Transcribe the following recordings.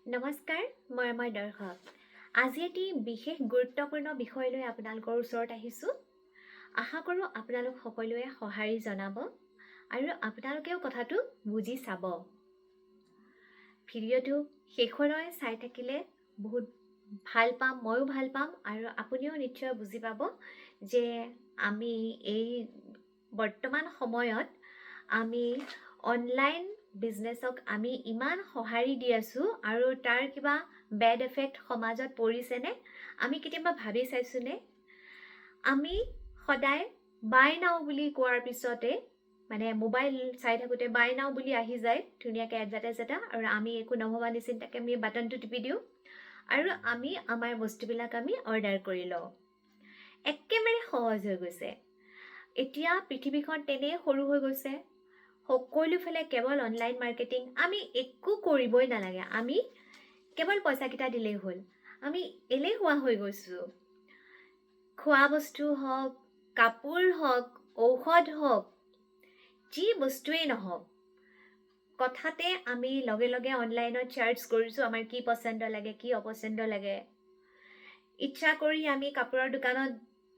নমস্কাৰ মৰমৰ দৰ্শক। আজি এটি বিশেষ গুৰুত্বপূৰ্ণ বিষয় লৈ আপোনালোকৰ ওচৰত আহিছোঁ। আশা কৰোঁ আপোনালোক সকলোৱে সঁহাৰি জনাব আৰু আপোনালোকেও কথাটো বুজি চাব। ভিডিঅ'টো শেষলৈ চাই থাকিলে বহুত ভাল পাম, ময়ো ভাল পাম আৰু আপুনিও নিশ্চয় বুজি পাব যে আমি এই বৰ্তমান সময়ত আমি অনলাইন বিজনেছক আমি ইমান সঁহাৰি দি আছোঁ আৰু তাৰ কিবা বেড এফেক্ট সমাজত পৰিছেনে আমি কেতিয়াবা ভাবি চাইছোঁনে? আমি সদায় বাই নাও বুলি কোৱাৰ পিছতে মানে মোবাইল চাই থাকোঁতে বাই নাও বুলি আহি যায় ধুনীয়াকৈ এডভাৰটাইজ এটা, আৰু আমি একো নভবা নিচিন্তাকৈ আমি বাটনটো টিপি দিওঁ আৰু আমি আমাৰ বস্তুবিলাক আমি অৰ্ডাৰ কৰি লওঁ। একেবাৰে সহজ হৈ গৈছে। এতিয়া পৃথিৱীখন তেনেই সৰু হৈ গৈছে। সকলোফালে কেৱল অনলাইন মাৰ্কেটিং। আমি একো কৰিবই নালাগে, আমি কেৱল পইচাকেইটা দিলেই হ'ল। আমি এলেহুৱা হৈ গৈছোঁ। খোৱা বস্তু হওক, কাপোৰ হওক, ঔষধ হওক, যি বস্তুৱেই নহওক, কথাতে আমি লগে লগে অনলাইনত চাৰ্চ কৰিছোঁ আমাৰ কি পচন্দ লাগে, কি অপচন্দ লাগে। ইচ্ছা কৰি আমি কাপোৰৰ দোকানত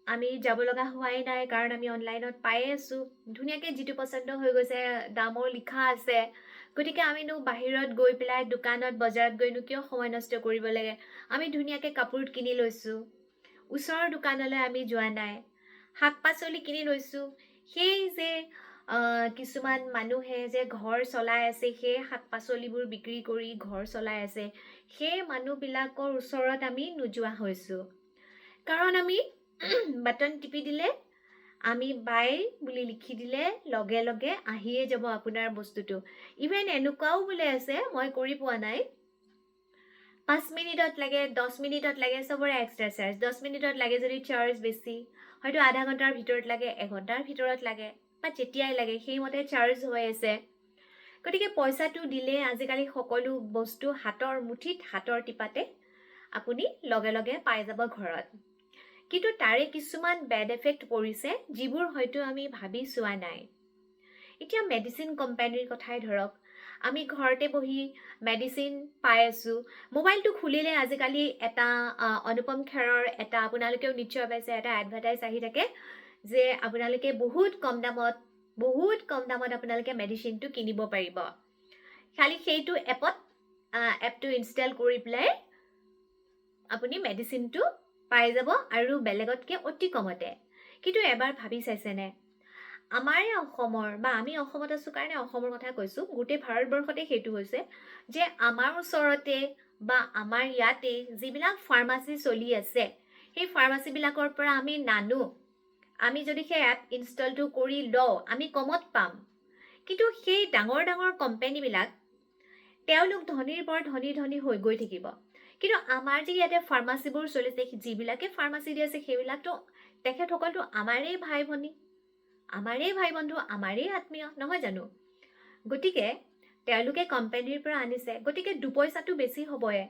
আমি যাব লগা হোৱাই নাই, কাৰণ আমি অনলাইনত পায়ে আছোঁ ধুনীয়াকৈ, যিটো পচন্দ হৈ গৈছে, দামো লিখা আছে। গতিকে আমিনো বাহিৰত গৈ পেলাই দোকানত বজাৰত গৈনো কিয় সময় নষ্ট কৰিব লাগে। আমি ধুনীয়াকৈ কাপোৰ কিনি লৈছোঁ, ওচৰৰ দোকানলৈ আমি যোৱা নাই। শাক পাচলি কিনি লৈছোঁ, সেই যে কিছুমান মানুহে যে ঘৰ চলাই আছে, সেই শাক পাচলিবোৰ বিক্ৰী কৰি ঘৰ চলাই আছে, সেই মানুহবিলাকৰ ওচৰত আমি নোযোৱা হৈছোঁ। কাৰণ আমি বাটন টিপি দিলে, আমি বাই বুলি লিখি দিলে লগে লগে আহিয়ে যাব আপোনাৰ বস্তুটো। ইভেন এনেকুৱাও বোলে আছে, মই কৰি পোৱা নাই, 5 মিনিটত লাগে, 10 মিনিটত লাগে, চবৰে এক্সট্ৰা চাৰ্জ। 10 মিনিটত লাগে যদি চাৰ্জ বেছি, হয়তো আধা ঘণ্টাৰ ভিতৰত লাগে, 1 ঘণ্টাৰ ভিতৰত লাগে, বা যেতিয়াই লাগে সেইমতে চাৰ্জ হৈ আছে। গতিকে পইচাটো দিলে আজিকালি সকলো বস্তু হাতৰ মুঠিত, হাতৰ টিপাতে আপুনি লগে লগে পাই যাব ঘৰত। কিন্তু তাৰে কিছুমান বেড এফেক্ট পৰিছে যিবোৰ হয়তো আমি ভাবি চোৱা নাই। এতিয়া মেডিচিন কোম্পানীৰ কথাই ধৰক, আমি ঘৰতে বহি মেডিচিন পাই আছোঁ। মোবাইলটো খুলিলে আজিকালি এটা অনুপম খেৰৰ এটা, আপোনালোকেও নিশ্চয় পাইছে, এটা এডভাৰটাইজ আহি থাকে যে আপোনালোকে বহুত কম দামত আপোনালোকে মেডিচিনটো কিনিব পাৰিব। খালি সেইটো এপটো ইনষ্টল কৰি পেলাই আপুনি মেডিচিনটো পাই যাব আৰু বেলেগতকৈ অতি কমতে। কিন্তু এবাৰ ভাবি চাইছেনে, আমাৰ অসমৰ, বা আমি অসমত আছোঁ কাৰণে অসমৰ কথা কৈছোঁ, গোটেই ভাৰতবৰ্ষতে সেইটো হৈছে যে আমাৰ ওচৰতে বা আমাৰ ইয়াতে যিবিলাক ফাৰ্মাচী চলি আছে, সেই ফাৰ্মাচীবিলাকৰ পৰা আমি নানো। আমি যদি সেই এপ ইনষ্টলটো কৰি লওঁ, আমি কমত পাম। কিন্তু সেই ডাঙৰ ডাঙৰ কোম্পানীবিলাক, তেওঁলোক ধনীৰ বৰ ধনী হৈ গৈ থাকিব। কিন্তু আমাৰ যে ইয়াতে ফাৰ্মাচীবোৰ চলিছে, যিবিলাকে ফাৰ্মাচী দি আছে, সেইবিলাকতো তেখেতসকলতো আমাৰেই ভাই ভনী, আমাৰেই ভাই বন্ধু, আমাৰেই আত্মীয়, নহয় জানো? গতিকে তেওঁলোকে কোম্পানীৰ পৰা আনিছে, গতিকে দুপইচাটো বেছি হ'বই।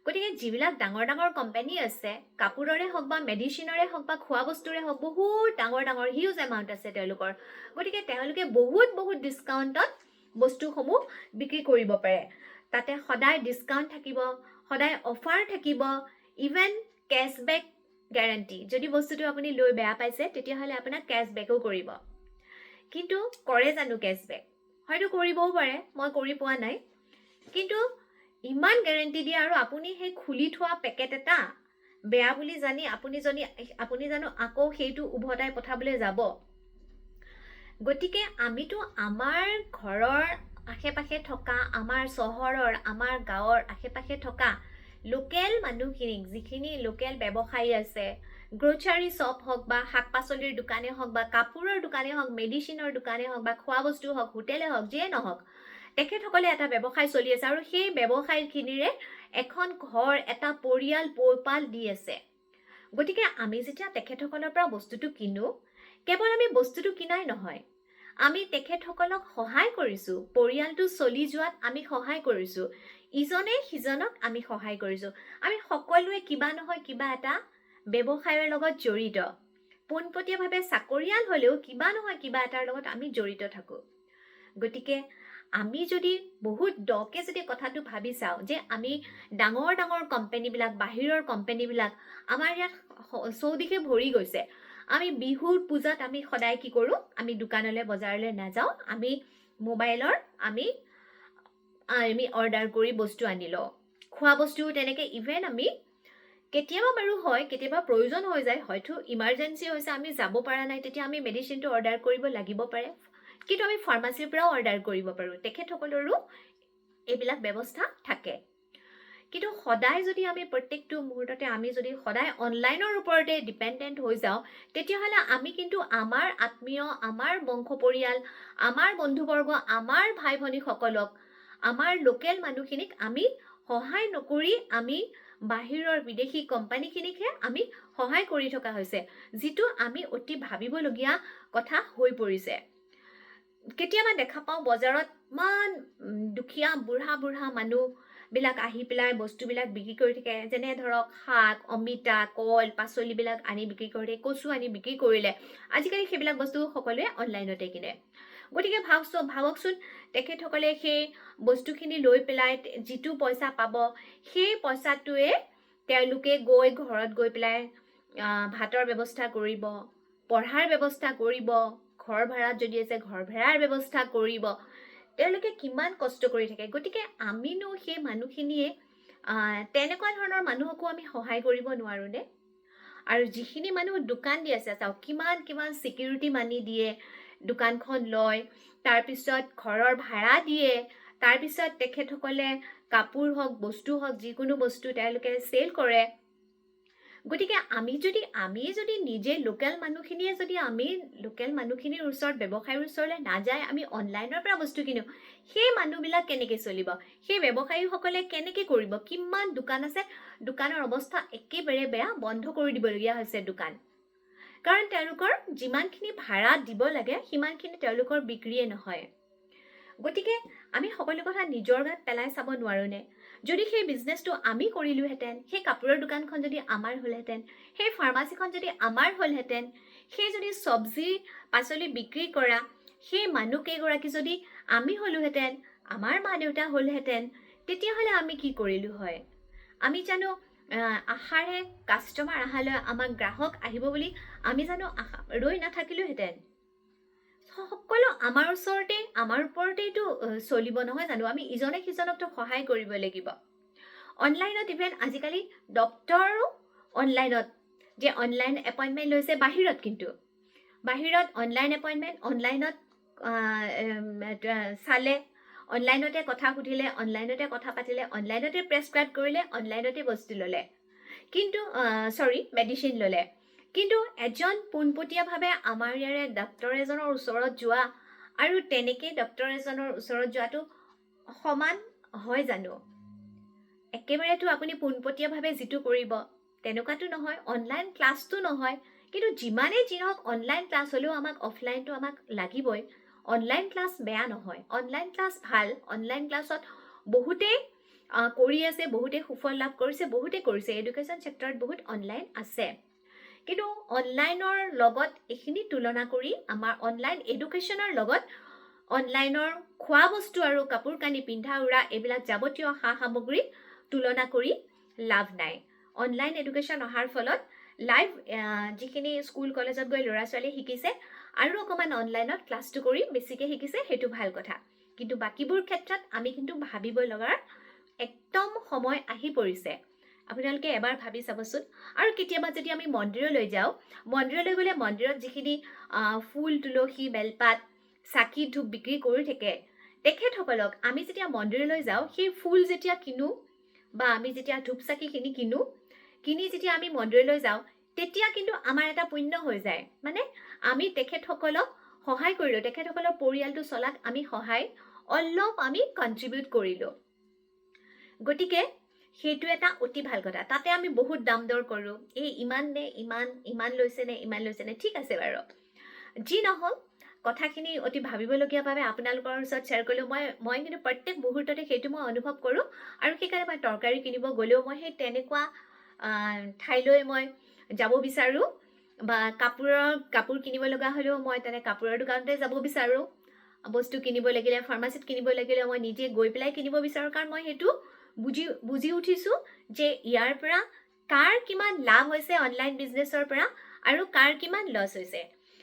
গতিকে যিবিলাক ডাঙৰ ডাঙৰ কোম্পানী আছে, কাপোৰৰে হওক বা মেডিচিনৰে হওক বা খোৱা বস্তুৰে হওক, বহুত ডাঙৰ হিউজ এমাউণ্ট আছে তেওঁলোকৰ। গতিকে তেওঁলোকে বহুত ডিছকাউণ্টত বস্তুসমূহ বিক্ৰী কৰিব পাৰে। তাতে সদায় ডিছকাউণ্ট থাকিব, সদায় অফাৰ থাকিব, ইভেন কেছবেক গেৰাণ্টি। যদি বস্তুটো আপুনি লৈ বেয়া পাইছে, তেতিয়াহ'লে আপোনাক কেছবেকো কৰিব। কিন্তু কৰে জানো কেছবেক? হয়তো কৰিবও পাৰে, মই কৰি পোৱা নাই। কিন্তু ইমান গেৰাণ্টি দিয়ে, আৰু আপুনি সেই খুলি থোৱা পেকেট এটা বেয়া বুলি জানি আপুনি জানো আকৌ সেইটো উভতাই পঠাবলৈ যাব? গতিকে আমিতো আমাৰ ঘৰৰ আশে পাশে থকা, আমাৰ চহৰৰ, আমাৰ গাঁৱৰ আশে পাশে থকা লোকেল মানুহখিনিক, যিখিনি লোকেল ব্যৱসায়ী আছে, গ্ৰচাৰী শ্বপ হওক বা শাক পাচলিৰ দোকানেই হওক বা কাপোৰৰ দোকানেই হওক, মেডিচিনৰ দোকানেই হওক বা খোৱা বস্তু হওক, হোটেলে হওক, যিয়ে নহওক, তেখেতসকলে এটা ব্যৱসায় চলি আছে আৰু সেই ব্যৱসায়খিনিৰে এখন ঘৰ, এটা পৰিয়াল পোহপাল দি আছে। গতিকে আমি যেতিয়া তেখেতসকলৰ পৰা বস্তুটো কিনো, কেৱল আমি বস্তুটো কিনাই নহয়, আমি তেখেতসকলক সহায় কৰিছোঁ, পৰিয়ালটো চলি যোৱাত আমি সহায় কৰিছোঁ, ইজনে সিজনক আমি সহায় কৰিছোঁ। আমি সকলোৱে কিবা নহয় কিবা এটা ব্যৱসায়ৰ লগত জড়িত, পোনপটীয়াভাৱে চাকৰিয়াল হ'লেও কিবা নহয় কিবা এটাৰ লগত আমি জড়িত থাকোঁ। গতিকে আমি যদি বহুত দকে যদি কথাটো ভাবি চাওঁ যে আমি ডাঙৰ ডাঙৰ কোম্পানীবিলাক, বাহিৰৰ কোম্পানীবিলাক আমাৰ ইয়াত চৌদিশে ভৰি গৈছে। আমি বিহুৰ পূজাত আমি সদায় কি কৰোঁ, আমি দোকানলৈ বজাৰলৈ নাযাওঁ, আমি মোবাইলৰ আমি অৰ্ডাৰ কৰি বস্তু আনি লওঁ। খোৱা বস্তুও তেনেকৈ ইভেন আমি কেতিয়াবা বাৰু হয়, কেতিয়াবা প্ৰয়োজন হৈ যায়, হয়তো ইমাৰ্জেঞ্চি হৈছে, আমি যাব পৰা নাই, তেতিয়া আমি মেডিচিনটো অৰ্ডাৰ কৰিব লাগিব পাৰে, কিন্তু আমি ফাৰ্মাচীৰ পৰাও অৰ্ডাৰ কৰিব পাৰোঁ। তেখেতসকলৰো এইবিলাক ব্যৱস্থা থাকে। কিন্তু সদায় যদি আমি প্ৰত্যেকটো মুহূৰ্ততে আমি যদি সদায় অনলাইনৰ ওপৰতে ডিপেণ্ডেণ্ট হৈ যাওঁ, তেতিয়াহ'লে আমি কিন্তু আমাৰ আত্মীয়, আমাৰ বংশ পৰিয়াল, আমাৰ বন্ধুবৰ্গ, আমাৰ ভাই ভনীসকলক, আমাৰ লোকেল মানুহখিনিক আমি সহায় নকৰি আমি বাহিৰৰ বিদেশী কোম্পানীখিনিকহে আমি সহায় কৰি থকা হৈছে, যিটো আমি অতি ভাবিবলগীয়া কথা হৈ পৰিছে। কেতিয়াবা দেখা পাওঁ বজাৰত ইমান দুখীয়া বুঢ়া বুঢ়া মানুহবিলাক আহি পেলাই বস্তুবিলাক বিক্ৰী কৰি থাকে, যেনে ধৰক শাক, অমিতা, কল, পাচলিবিলাক আনি বিক্ৰী কৰি থাকে, কচু আনি বিক্ৰী কৰিলে আজিকালি সেইবিলাক বস্তু সকলোৱে অনলাইনতে কিনে। গতিকে ভাবকচোন তেখেতসকলে সেই বস্তুখিনি লৈ পেলাই যিটো পইচা পাব, সেই পইচাটোৱে তেওঁলোকে ঘৰত গৈ পেলাই ভাতৰ ব্যৱস্থা কৰিব, পঢ়াৰ ব্যৱস্থা কৰিব, ঘৰ ভাড়াত যদি আছে ঘৰ ভাড়াৰ ব্যৱস্থা কৰিব, তেওঁলোকে কিমান কষ্ট কৰি থাকে। গতিকে আমিনো সেই মানুহখিনিয়ে তেনেকুৱা ধৰণৰ মানুহকো আমি সহায় কৰিব নোৱাৰোঁনে? আৰু যিখিনি মানুহ দোকান দি আছে, চাওক কিমান কিমান ছিকিউৰিটি মানি দিয়ে, দোকানখন লয়, তাৰপিছত ঘৰৰ ভাড়া দিয়ে, তাৰপিছত তেখেতসকলে কাপোৰ হওক, বস্তু হওক, যিকোনো বস্তু তেওঁলোকে চেল কৰে। গতিকে আমি যদি নিজে লোকেল মানুহখিনিয়ে যদি আমি লোকেল মানুহখিনিৰ ওচৰত, ব্যৱসায়ীৰ ওচৰলৈ নাযায় আমি অনলাইনৰ পৰা বস্তু কিনো, সেই মানুহবিলাক কেনেকৈ চলিব? সেই ব্যৱসায়ীসকলে কেনেকৈ কৰিব? কিমান দোকান আছে, দোকানৰ অৱস্থা একেবাৰে বেয়া, বন্ধ কৰি দিবলগীয়া হৈছে দোকান। কাৰণ তেওঁলোকৰ যিমানখিনি ভাড়া দিব লাগে সিমানখিনি তেওঁলোকৰ বিক্ৰীয়ে নহয়। গতিকে আমি সকলো কথা নিজৰ গাত পেলাই চাব নোৱাৰোঁনে? যদি সেই বিজনেছটো আমি কৰিলোহেঁতেন, সেই কাপোৰৰ দোকানখন যদি আমাৰ হ'লহেঁতেন, সেই ফাৰ্মাচীখন যদি আমাৰ হ'লহেঁতেন, সেই যদি চব্জি পাচলি বিক্ৰী কৰা সেই মানুহকেইগৰাকী যদি আমি হ'লোহেঁতেন, আমাৰ মা দেউতা হ'লহেঁতেন, তেতিয়াহ'লে আমি কি কৰিলোঁ হয়? আমি জানো আশাৰে কাষ্টমাৰ অহালৈ, আমাক গ্ৰাহক আহিব বুলি আমি জানো ৰৈ নাথাকিলোহেঁতেন? সকলো আমাৰ ওচৰতে, আমাৰ ওপৰতেইতো চলিব নহয় জানো? আমি ইজনে সিজনকতো সহায় কৰিব লাগিব। অনলাইনত ইভেন আজিকালি ডক্তৰো অনলাইনত, যে অনলাইন এপইণ্টমেণ্ট লৈছে বাহিৰত, কিন্তু বাহিৰত অনলাইন এপইণ্টমেণ্ট, অনলাইনত চালে, অনলাইনতে কথা সুধিলে, অনলাইনতে কথা পাতিলে, অনলাইনতে প্ৰেছক্ৰাইব কৰিলে, অনলাইনতে বস্তু ল'লে, কিন্তু মেডিচিন ল'লে। কিন্তু এজন পোনপটীয়াভাৱে আমাৰ ইয়াৰে ডক্তৰ এজনৰ ওচৰত যোৱা আৰু তেনেকৈ ডক্তৰ এজনৰ ওচৰত যোৱাটো সমান হয় জানো? একেবাৰেতো আপুনি পোনপটীয়াভাৱে যিটো কৰিব তেনেকুৱাতো নহয়, অনলাইন ক্লাছটো নহয়। কিন্তু যিমানেই যি নহওক অনলাইন ক্লাছ হ'লেও আমাক অফলাইনটো আমাক লাগিবই। অনলাইন ক্লাছ বেয়া নহয়, অনলাইন ক্লাছ ভাল। অনলাইন ক্লাছত বহুতেই কৰি আছে, বহুতেই সুফল লাভ কৰিছে, বহুতেই কৰিছে। এডুকেশ্যন ছেক্টৰত বহুত অনলাইন আছে, কিন্তু অনলাইনৰ লগত এইখিনি তুলনা কৰি আমাৰ অনলাইন এডুকেশ্যনৰ লগত অনলাইনৰ খোৱা বস্তু আৰু কাপোৰ কানি, পিন্ধা উৰা, এইবিলাক যাৱতীয় সা সামগ্ৰী তুলনা কৰি লাভ নাই। অনলাইন এডুকেশ্যন অহাৰ ফলত লাইভ যিখিনি স্কুল কলেজত গৈ ল'ৰা ছোৱালীয়ে শিকিছে আৰু অকণমান অনলাইনত ক্লাছটো কৰি বেছিকৈ শিকিছে, সেইটো ভাল কথা। কিন্তু বাকীবোৰ ক্ষেত্ৰত আমি কিন্তু ভাবিব লগাৰ একদম সময় আহি পৰিছে। আপোনালোকে এবাৰ ভাবি চাবচোন। আৰু কেতিয়াবা যদি আমি মন্দিৰলৈ যাওঁ, মন্দিৰলৈ গ'লে মন্দিৰত যিখিনি ফুল, তুলসী, বেলপাত, চাকি, ধূপ বিক্ৰী কৰি থাকে, তেখেতসকলক আমি যেতিয়া মন্দিৰলৈ যাওঁ, সেই ফুল যেতিয়া কিনো বা আমি যেতিয়া ধূপ চাকিখিনি কিনি যেতিয়া আমি মন্দিৰলৈ যাওঁ, তেতিয়া কিন্তু আমাৰ এটা পুণ্য হৈ যায়। মানে আমি তেখেতসকলক সহায় কৰিলোঁ, তেখেতসকলৰ পৰিয়ালটো চলাত আমি অলপ আমি কণ্ট্ৰিবিউট কৰিলোঁ। গতিকে সেইটো এটা অতি ভাল কথা। তাতে আমি বহুত দাম দৰ কৰোঁ, এই ইমান নে ইমান লৈছে নে, ঠিক আছে বাৰু। যি নহওক কথাখিনি অতি ভাবিবলগীয়াভাৱে আপোনালোকৰ ওচৰত শ্বেয়াৰ কৰিলোঁ। মই কিন্তু প্ৰত্যেক মুহূৰ্ততে সেইটো মই অনুভৱ কৰোঁ, আৰু সেইকাৰণে মই তৰকাৰী কিনিব গ'লেও মই সেই তেনেকুৱা ঠাইলৈ মই যাব বিচাৰোঁ, বা কাপোৰ কিনিব লগা হ'লেও মই কাপোৰৰ দোকানতে যাব বিচাৰোঁ। বস্তু কিনিব লাগিলে ফাৰ্মাচিত কিনিব লাগিলে মই নিজে গৈ পেলাই কিনিব বিচাৰোঁ, কাৰণ মই সেইটো বুজি উঠিছোঁ যে ইয়াৰ পৰা কাৰ কিমান লাভ হৈছে অনলাইন বিজনেছৰ পৰা আৰু কাৰ কিমান লছ হৈছে।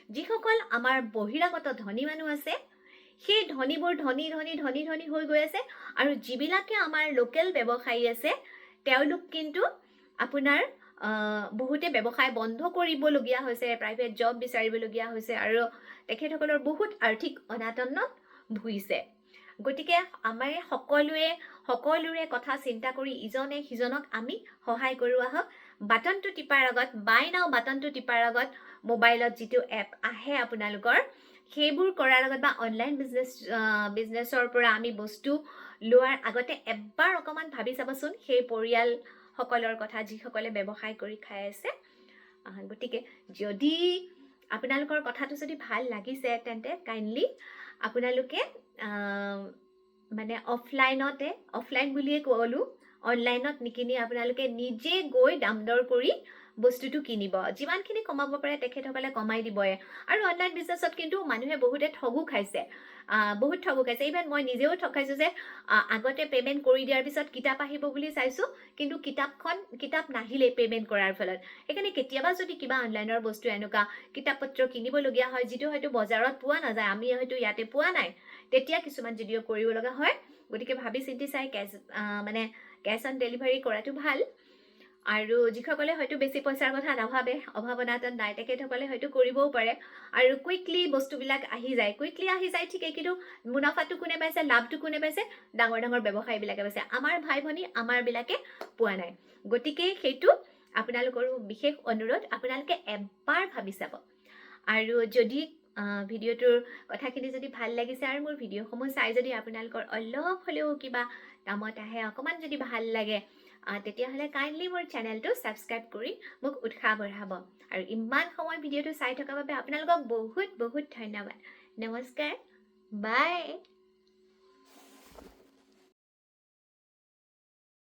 যিসকল আমাৰ বহিৰাগত ধনী মানুহ আছে সেই ধনীবোৰ ধনী হৈ গৈ আছে, আৰু যিবিলাকে আমাৰ লোকেল ব্যৱসায়ী আছে তেওঁলোক কিন্তু আপোনাৰ বহুতে ব্যৱসায় বন্ধ কৰিবলগীয়া হৈছে, প্ৰাইভেট জব বিচাৰিবলগীয়া হৈছে, আৰু তেখেতসকলৰ বহুত আৰ্থিক অনাটনত ভুগিছে। গতিকে আমাৰ সকলোৰে কথা চিন্তা কৰি ইজনে সিজনক আমি সহায় কৰোঁ আহক। বাটনটো টিপাৰ আগত বাই নাও বাটনটো টিপাৰ আগত মোবাইলত যিটো এপ আহে আপোনালোকৰ, সেইবোৰ কৰাৰ আগত বা অনলাইন বিজনেছৰ পৰা আমি বস্তু লোৱাৰ আগতে এবাৰ অকণমান ভাবি চাবচোন সেই পৰিয়ালসকলৰ কথা যিসকলে ব্যৱসায় কৰি খাই আছে। গতিকে যদি আপোনালোকৰ কথাটো যদি ভাল লাগিছে তেন্তে কাইণ্ডলি আপোনালোকে মানে অফলাইন বুলিয়ে ক'লোঁ, অনলাইনত নিকিনি আপোনালোকে নিজে গৈ দাম দৰ কৰি বস্তুটো কিনিব। যিমানখিনি কমাব পাৰে তেখেতসকলে কমাই দিবই। আৰু অনলাইন বিজনেছত কিন্তু মানুহে বহুতে ঠগো খাইছে, ইভেন মই নিজেও ঠগাইছোঁ যে আগতে পে'মেণ্ট কৰি দিয়াৰ পিছত কিতাপ আহিব বুলি চাইছোঁ, কিন্তু কিতাপ নাহিলেই পে'মেণ্ট কৰাৰ ফলত। সেইকাৰণে কেতিয়াবা যদি কিবা অনলাইনৰ বস্তু এনেকুৱা কিতাপ পত্ৰ কিনিবলগীয়া হয় যিটো হয়তো বজাৰত পোৱা নাযায়, আমি হয়তো ইয়াতে পোৱা নাই, তেতিয়া কিছুমান যদিও কৰিব লগা হয়। গতিকে ভাবি চিন্তি চাই কেছ অন ডেলিভাৰী কৰাটো ভাল। আৰু যিসকলে হয়তো বেছি পইচাৰ কথা নাভাবে, অভাৱ অনাটন নাই, তেখেতসকলে হয়তো কৰিবও পাৰে আৰু কুইকলি বস্তুবিলাক আহি যায় ঠিকেই, কিন্তু মুনাফাটো কোনে পাইছে, লাভটো কোনে পাইছে, ডাঙৰ ব্যৱসায়ীবিলাকে পাইছে। আমাৰ ভাই ভনী আমাৰবিলাকে পোৱা নাই। গতিকে সেইটো আপোনালোকৰো বিশেষ অনুৰোধ, আপোনালোকে এবাৰ ভাবি চাব। আৰু যদি ভিডিঅ'টোৰ কথাখিনি যদি ভাল লাগিছে আৰু মোৰ ভিডিঅ'সমূহ চাই যদি আপোনালোকৰ অলপ হ'লেও কিবা কামত আহে, অকণমান যদি ভাল লাগে, তেতিয়াহ'লে কাইণ্ডলি মোৰ চেনেলটো ছাবস্ক্ৰাইব কৰি মোক উৎসাহ বঢ়াব। আৰু ইমান সময় ভিডিঅ'টো চাই থকাৰ বাবে আপোনালোকক বহুত ধন্যবাদ। নমস্কাৰ, বাই।